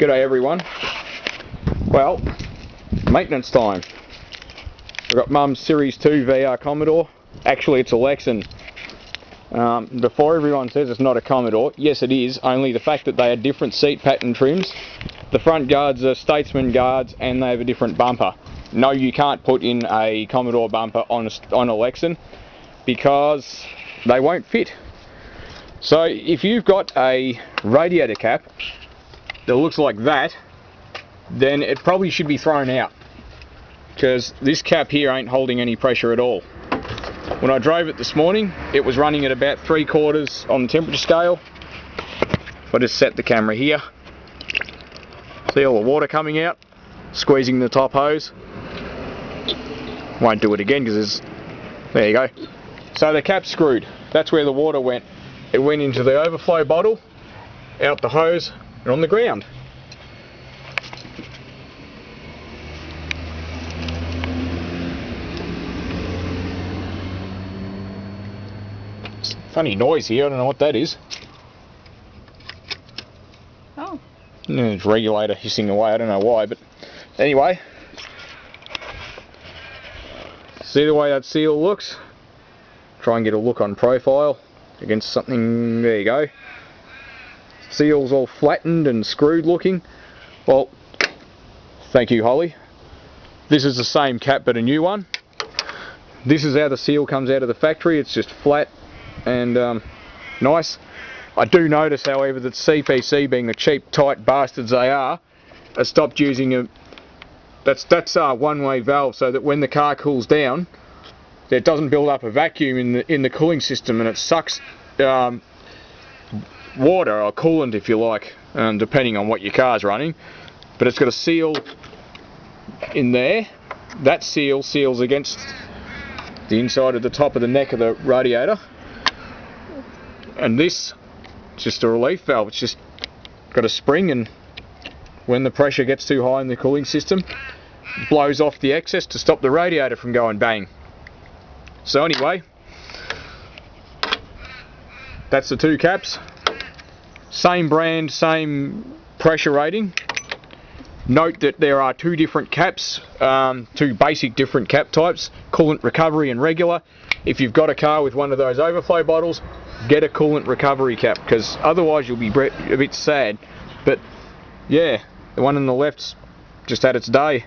G'day everyone. Well, maintenance time. We've got Mum's Series 2 VR Commodore. Actually it's a Lexan. Before everyone says it's not a Commodore, yes it is, only the fact that they had different seat pattern trims. The front guards are Statesman guards and they have a different bumper. No, you can't put in a Commodore bumper on a Lexan because they won't fit. So if you've got a radiator cap that looks like that, then it probably should be thrown out, because this cap here ain't holding any pressure at all. When I drove it this morning, it was running at about 3/4 on the temperature scale. If I just set the camera here, see all the water coming out, squeezing the top hose. Won't do it again because there you go. So the cap's screwed. That's where the water went. It went into the overflow bottle, out the hose, and on the ground. It's a funny noise here, I don't know what that is. Oh. It's regulator hissing away, I don't know why, but anyway. See the way that seal looks? Try and get a look on profile against something. There you go. Seal's all flattened and screwed looking. Well, thank you Holly. This is the same cap but a new one. This is how the seal comes out of the factory. It's just flat and nice. I do notice however that CPC, being the cheap tight bastards they are, have stopped using a that's one-way valve, so that when the car cools down it doesn't build up a vacuum in the cooling system, and it sucks water or coolant if you like, depending on what your car's running. But it's got a seal in there. That seal seals against the inside of the top of the neck of the radiator, and this is just a relief valve. It's just got a spring, and when the pressure gets too high in the cooling system, it blows off the excess to stop the radiator from going bang. So anyway, that's the two caps. Same brand, same pressure rating. Note that there are two different caps, two basic different cap types, coolant recovery and regular. If you've got a car with one of those overflow bottles, get a coolant recovery cap, because otherwise you'll be a bit sad. But yeah, the one on the left's just had its day.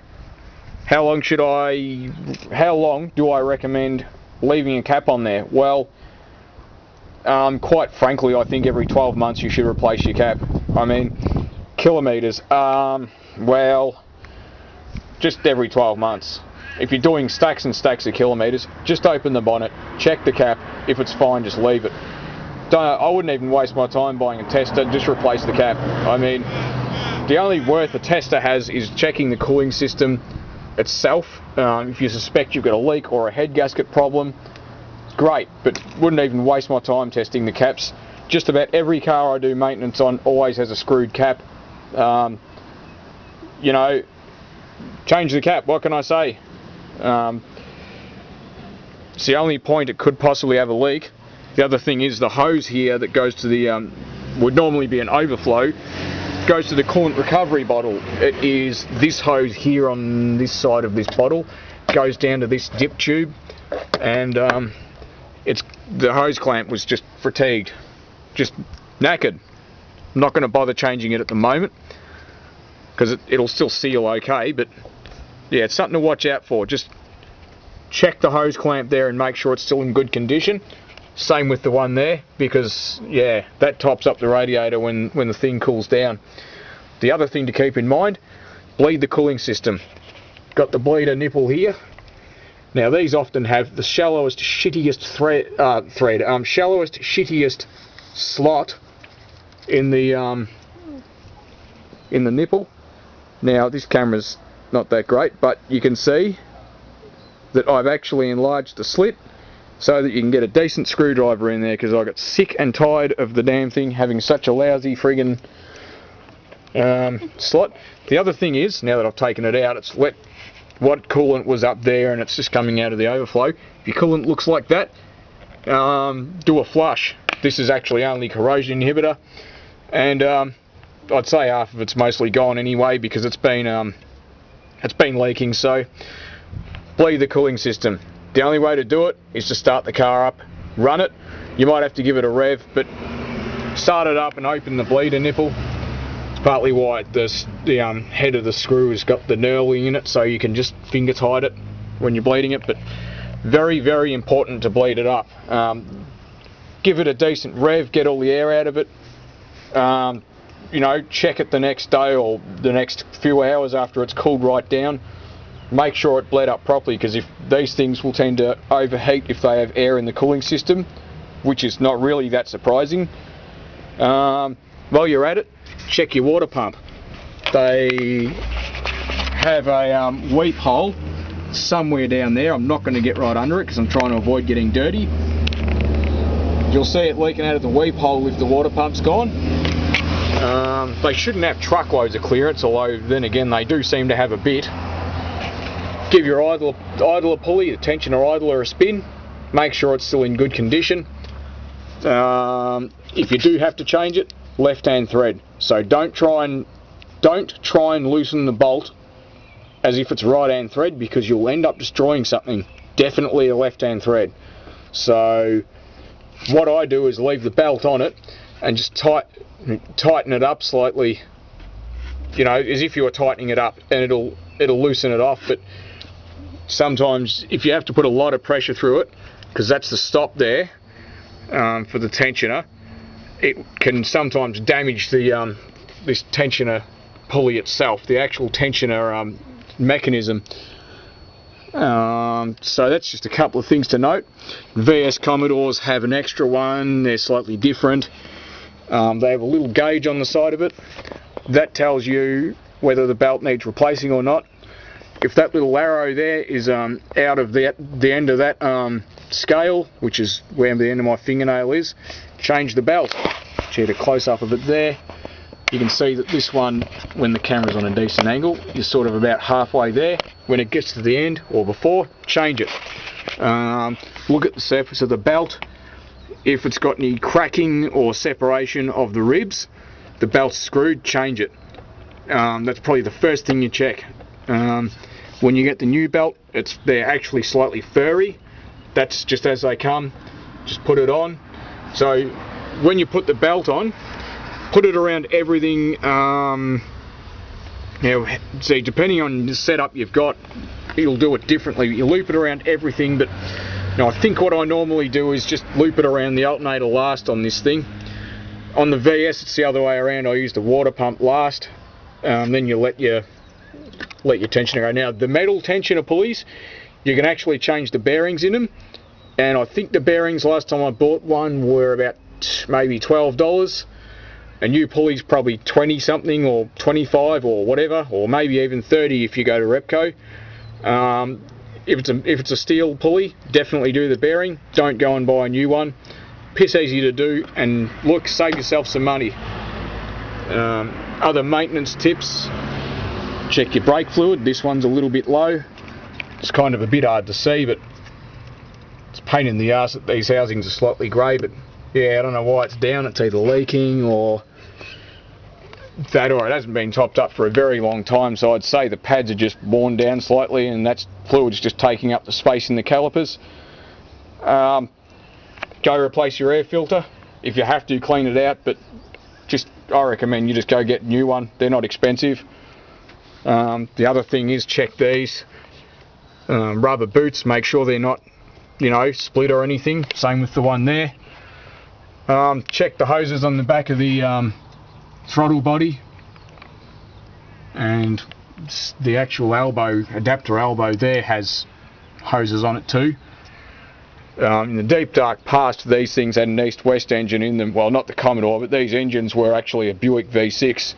How long do I recommend leaving a cap on there? Well, quite frankly, I think every 12 months you should replace your cap. I mean, kilometres, well, just every 12 months. If you're doing stacks and stacks of kilometres, just open the bonnet, check the cap. If it's fine, just leave it. I wouldn't even waste my time buying a tester, just replace the cap. I mean, the only worth a tester has is checking the cooling system itself. If you suspect you've got a leak or a head gasket problem, great, but wouldn't even waste my time testing the caps. Just about every car I do maintenance on always has a screwed cap. You know, change the cap, what can I say? It's the only point it could possibly have a leak. The other thing is the hose here that goes to the, would normally be an overflow, goes to the coolant recovery bottle. It is this hose here on this side of this bottle, goes down to this dip tube, and the hose clamp was just fatigued, just knackered. I'm not going to bother changing it at the moment because it'll still seal okay, but yeah, it's something to watch out for. Just check the hose clamp there and make sure it's still in good condition. Same with the one there, because yeah, that tops up the radiator when the thing cools down. The other thing to keep in mind, bleed the cooling system. Got the bleeder nipple here. Now these often have the shallowest, shittiest shallowest, shittiest slot in the nipple. Now this camera's not that great, but you can see that I've actually enlarged the slit so that you can get a decent screwdriver in there, because I got sick and tired of the damn thing having such a lousy friggin' slot. The other thing is, now that I've taken it out, it's let what coolant was up there and it's just coming out of the overflow. If your coolant looks like that, do a flush. This is actually only corrosion inhibitor, and I'd say half of it's mostly gone anyway because it's been leaking. So bleed the cooling system. The only way to do it is to start the car up, run it. You might have to give it a rev, but start it up and open the bleeder nipple. It's partly why the head of the screw has got the knurling in it, so you can just finger tight it when you're bleeding it. But very, very important to bleed it up. Give it a decent rev, get all the air out of it. You know, check it the next day or the next few hours after it's cooled right down. Make sure it bled up properly, because if these things will tend to overheat if they have air in the cooling system, which is not really that surprising. While you're at it, check your water pump. They have a weep hole somewhere down there. I'm not going to get right under it because I'm trying to avoid getting dirty. You'll see it leaking out of the weep hole if the water pump's gone. They shouldn't have truckloads of clearance, although then again they do seem to have a bit. Give your idler pulley, the tensioner idler, a spin. Make sure it's still in good condition. If you do have to change it, left-hand thread. So don't try and loosen the bolt as if it's right-hand thread, because you'll end up destroying something. Definitely a left-hand thread. So what I do is leave the belt on it and just tighten it up slightly, you know, as if you were tightening it up, and it'll loosen it off. But sometimes if you have to put a lot of pressure through it, because that's the stop there for the tensioner, it can sometimes damage the this tensioner pulley itself, the actual tensioner mechanism. So that's just a couple of things to note. VS Commodores have an extra one. They're slightly different. They have a little gauge on the side of it that tells you whether the belt needs replacing or not. If that little arrow there is out of the end of that scale, which is where the end of my fingernail is, change the belt. Get a close-up of it there. You can see that this one, when the camera's on a decent angle, is sort of about halfway there. When it gets to the end, or before, change it. Look at the surface of the belt. If it's got any cracking or separation of the ribs, the belt's screwed, change it. That's probably the first thing you check. When you get the new belt, they're actually slightly furry. That's just as they come. Just put it on. So when you put the belt on, put it around everything. Now, see, depending on the setup you've got, you'll do it differently. You loop it around everything, but now I think what I normally do is just loop it around the alternator last on this thing. On the VS, it's the other way around. I use the water pump last. Then you let your tensioner go. Now, the metal tensioner pulleys, you can actually change the bearings in them. And I think the bearings last time I bought one were about maybe $12. A new pulley's probably 20 something or 25 or whatever, or maybe even 30 if you go to Repco. If it's a steel pulley, definitely do the bearing. Don't go and buy a new one. Piss easy to do, and look, save yourself some money. Other maintenance tips: check your brake fluid. This one's a little bit low. It's kind of a bit hard to see, but it's a pain in the arse that these housings are slightly grey. But yeah, I don't know why it's down. It's either leaking or that, or it hasn't been topped up for a very long time. So I'd say the pads are just worn down slightly, and that fluid's just taking up the space in the calipers. Go replace your air filter. If you have to, clean it out, but I recommend you just go get a new one. They're not expensive. The other thing is check these rubber boots. Make sure they're not, split or anything. Same with the one there. Check the hoses on the back of the throttle body, and the actual adapter elbow there has hoses on it too. In the deep dark past, these things had an east-west engine in them. Well, not the Commodore, but these engines were actually a Buick V6.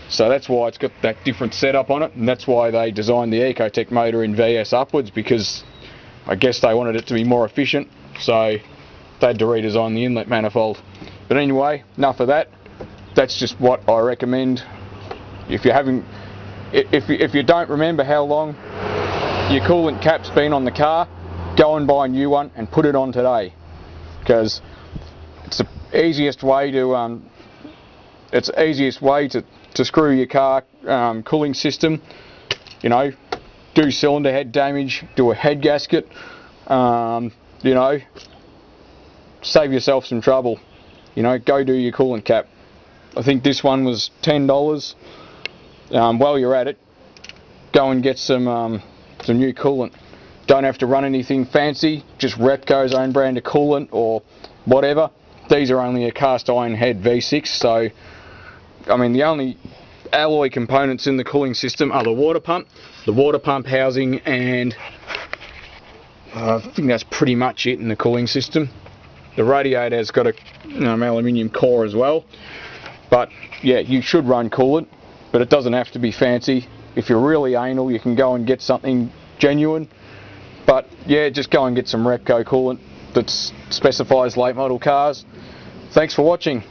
So that's why it's got that different setup on it, and that's why they designed the Ecotec motor in VS upwards, because I guess they wanted it to be more efficient, so they had to redesign the inlet manifold. But anyway, enough of that. That's just what I recommend. If you don't remember how long your coolant cap's been on the car, go and buy a new one and put it on today, because it's the easiest way to it's the easiest way to screw your car cooling system. You know, do cylinder head damage, do a head gasket, you know, save yourself some trouble. You know, go do your coolant cap. I think this one was $10. While you're at it, go and get some new coolant. Don't have to run anything fancy, just Repco's own brand of coolant or whatever. These are only a cast iron head V6, so I mean the only alloy components in the cooling system are the water pump housing, and I think that's pretty much it in the cooling system. The radiator's got a aluminium core as well, but yeah, you should run coolant, but it doesn't have to be fancy. If you're really anal, you can go and get something genuine, but yeah, just go and get some Repco coolant that specifies late model cars. Thanks for watching.